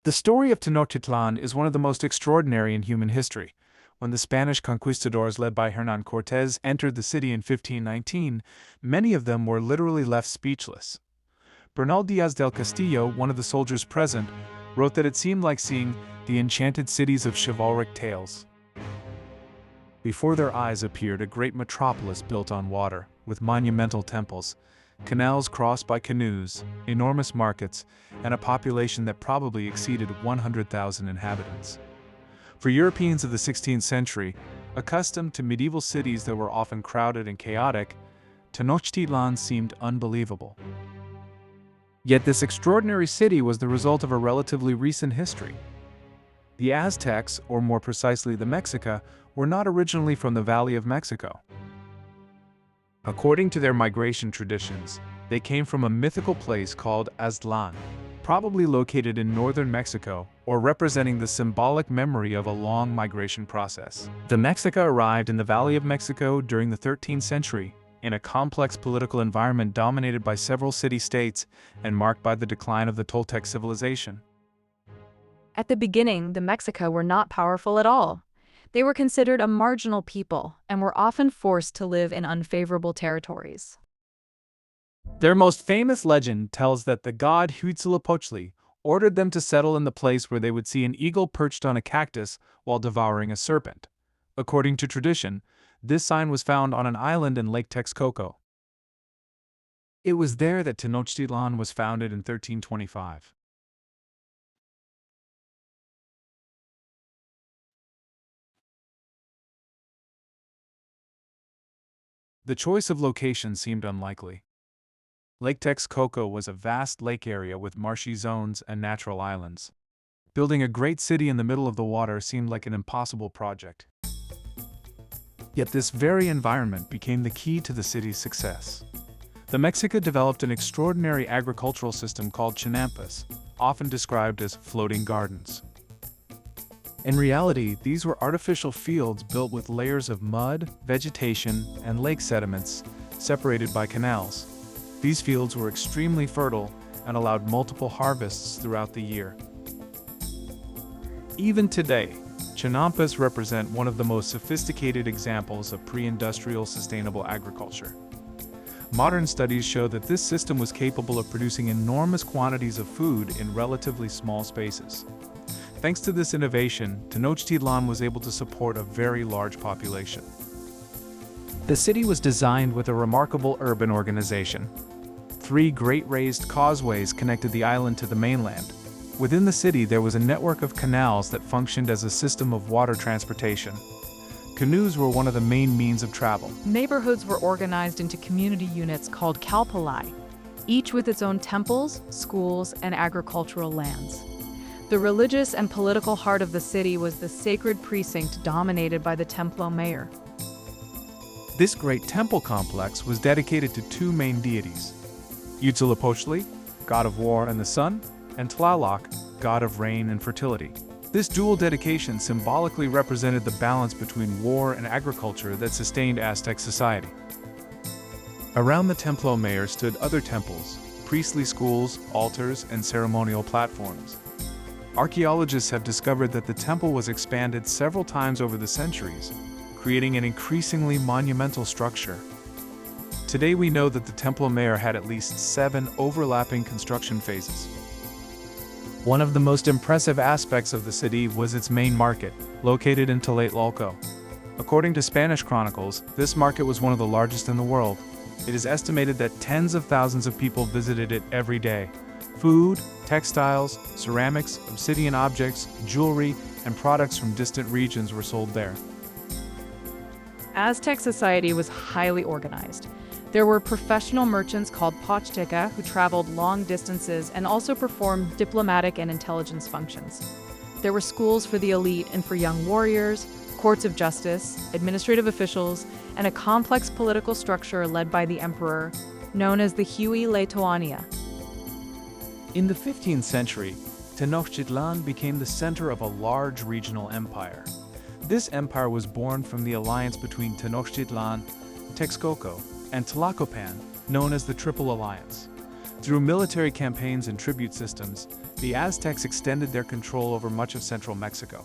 The story of Tenochtitlan is one of the most extraordinary in human history. When the Spanish conquistadors led by Hernán Cortés entered the city in 1519, many of them were literally left speechless. Bernal Díaz del Castillo, one of the soldiers present, wrote that it seemed like seeing the enchanted cities of chivalric tales. Before their eyes appeared a great metropolis built on water, with monumental temples, canals crossed by canoes, enormous markets, and a population that probably exceeded 100,000 inhabitants. For Europeans of the 16th century, accustomed to medieval cities that were often crowded and chaotic, Tenochtitlan seemed unbelievable. Yet this extraordinary city was the result of a relatively recent history. The Aztecs, or more precisely the Mexica, were not originally from the Valley of Mexico. According to their migration traditions, they came from a mythical place called Aztlán, probably located in northern Mexico, or representing the symbolic memory of a long migration process. The Mexica arrived in the Valley of Mexico during the 13th century, in a complex political environment dominated by several city-states and marked by the decline of the Toltec civilization. At the beginning, the Mexica were not powerful at all. They were considered a marginal people and were often forced to live in unfavorable territories. Their most famous legend tells that the god Huitzilopochtli ordered them to settle in the place where they would see an eagle perched on a cactus while devouring a serpent. According to tradition, this sign was found on an island in Lake Texcoco. It was there that Tenochtitlan was founded in 1325. The choice of location seemed unlikely. Lake Texcoco was a vast lake area with marshy zones and natural islands. Building a great city in the middle of the water seemed like an impossible project. Yet this very environment became the key to the city's success. The Mexica developed an extraordinary agricultural system called chinampas, often described as floating gardens. In reality, these were artificial fields built with layers of mud, vegetation, and lake sediments, separated by canals. These fields were extremely fertile and allowed multiple harvests throughout the year. Even today, chinampas represent one of the most sophisticated examples of pre-industrial sustainable agriculture. Modern studies show that this system was capable of producing enormous quantities of food in relatively small spaces. Thanks to this innovation, Tenochtitlan was able to support a very large population. The city was designed with a remarkable urban organization. 3 great raised causeways connected the island to the mainland. Within the city, there was a network of canals that functioned as a system of water transportation. Canoes were one of the main means of travel. Neighborhoods were organized into community units called kalpalai, each with its own temples, schools, and agricultural lands. The religious and political heart of the city was the sacred precinct dominated by the Templo Mayor. This great temple complex was dedicated to 2 main deities: Huitzilopochtli, god of war and the sun, and Tlaloc, god of rain and fertility. This dual dedication symbolically represented the balance between war and agriculture that sustained Aztec society. Around the Templo Mayor stood other temples, priestly schools, altars, and ceremonial platforms. Archaeologists have discovered that the temple was expanded several times over the centuries, creating an increasingly monumental structure. Today we know that the Templo Mayor had at least 7 overlapping construction phases. One of the most impressive aspects of the city was its main market, located in Tlatelolco. According to Spanish chronicles, this market was one of the largest in the world. It is estimated that tens of thousands of people visited it every day. Food, textiles, ceramics, obsidian objects, jewelry, and products from distant regions were sold there. Aztec society was highly organized. There were professional merchants called Pochteca who traveled long distances and also performed diplomatic and intelligence functions. There were schools for the elite and for young warriors, courts of justice, administrative officials, and a complex political structure led by the emperor, known as the Huey-Letoania. In the 15th century, Tenochtitlan became the center of a large regional empire. This empire was born from the alliance between Tenochtitlan, Texcoco, and Tlacopan, known as the Triple Alliance. Through military campaigns and tribute systems, the Aztecs extended their control over much of central Mexico.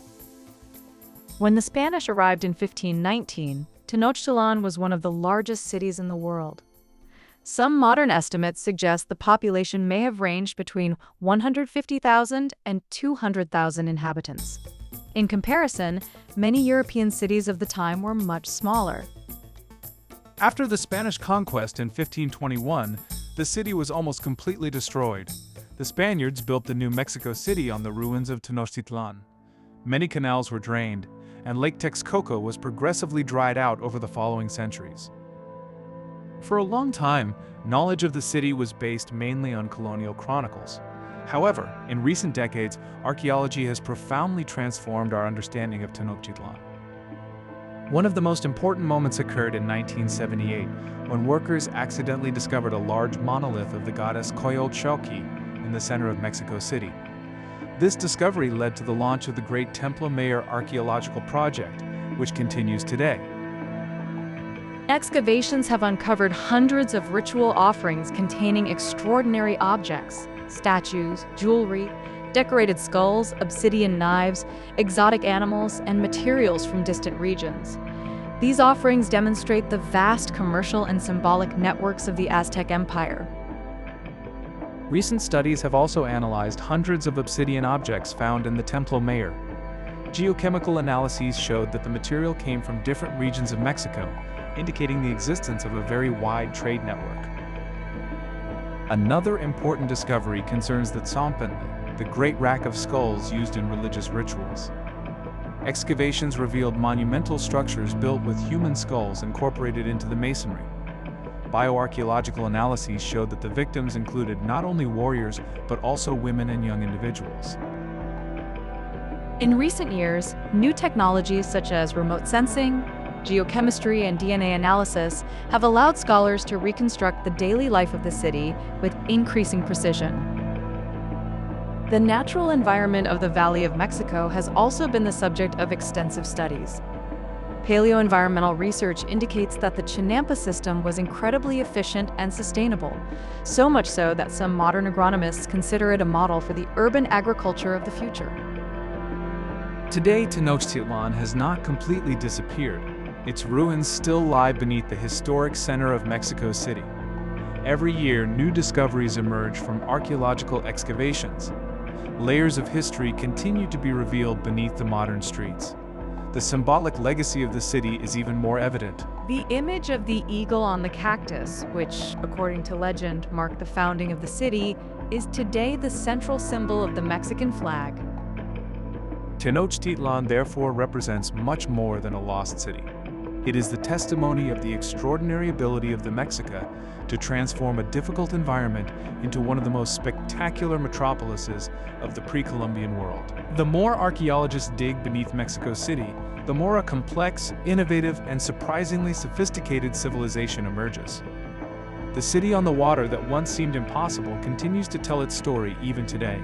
When the Spanish arrived in 1519, Tenochtitlan was one of the largest cities in the world. Some modern estimates suggest the population may have ranged between 150,000 and 200,000 inhabitants. In comparison, many European cities of the time were much smaller. After the Spanish conquest in 1521, the city was almost completely destroyed. The Spaniards built the new Mexico City on the ruins of Tenochtitlan. Many canals were drained, and Lake Texcoco was progressively dried out over the following centuries. For a long time, knowledge of the city was based mainly on colonial chronicles. However, in recent decades, archaeology has profoundly transformed our understanding of Tenochtitlan. One of the most important moments occurred in 1978, when workers accidentally discovered a large monolith of the goddess Coyolxauhqui in the center of Mexico City. This discovery led to the launch of the Great Templo Mayor archaeological project, which continues today. Excavations have uncovered hundreds of ritual offerings containing extraordinary objects, statues, jewelry, decorated skulls, obsidian knives, exotic animals, and materials from distant regions. These offerings demonstrate the vast commercial and symbolic networks of the Aztec Empire. Recent studies have also analyzed hundreds of obsidian objects found in the Templo Mayor. Geochemical analyses showed that the material came from different regions of Mexico, indicating the existence of a very wide trade network. Another important discovery concerns the Tzompen, the great rack of skulls used in religious rituals. Excavations revealed monumental structures built with human skulls incorporated into the masonry. Bioarchaeological analyses showed that the victims included not only warriors, but also women and young individuals. In recent years, new technologies such as remote sensing, geochemistry, and DNA analysis have allowed scholars to reconstruct the daily life of the city with increasing precision. The natural environment of the Valley of Mexico has also been the subject of extensive studies. Paleoenvironmental research indicates that the Chinampa system was incredibly efficient and sustainable, so much so that some modern agronomists consider it a model for the urban agriculture of the future. Today, Tenochtitlan has not completely disappeared. Its ruins still lie beneath the historic center of Mexico City. Every year, new discoveries emerge from archaeological excavations. Layers of history continue to be revealed beneath the modern streets. The symbolic legacy of the city is even more evident. The image of the eagle on the cactus, which, according to legend, marked the founding of the city, is today the central symbol of the Mexican flag. Tenochtitlan therefore represents much more than a lost city. It is the testimony of the extraordinary ability of the Mexica to transform a difficult environment into one of the most spectacular metropolises of the pre-Columbian world. The more archaeologists dig beneath Mexico City, the more a complex, innovative, and surprisingly sophisticated civilization emerges. The city on the water that once seemed impossible continues to tell its story even today.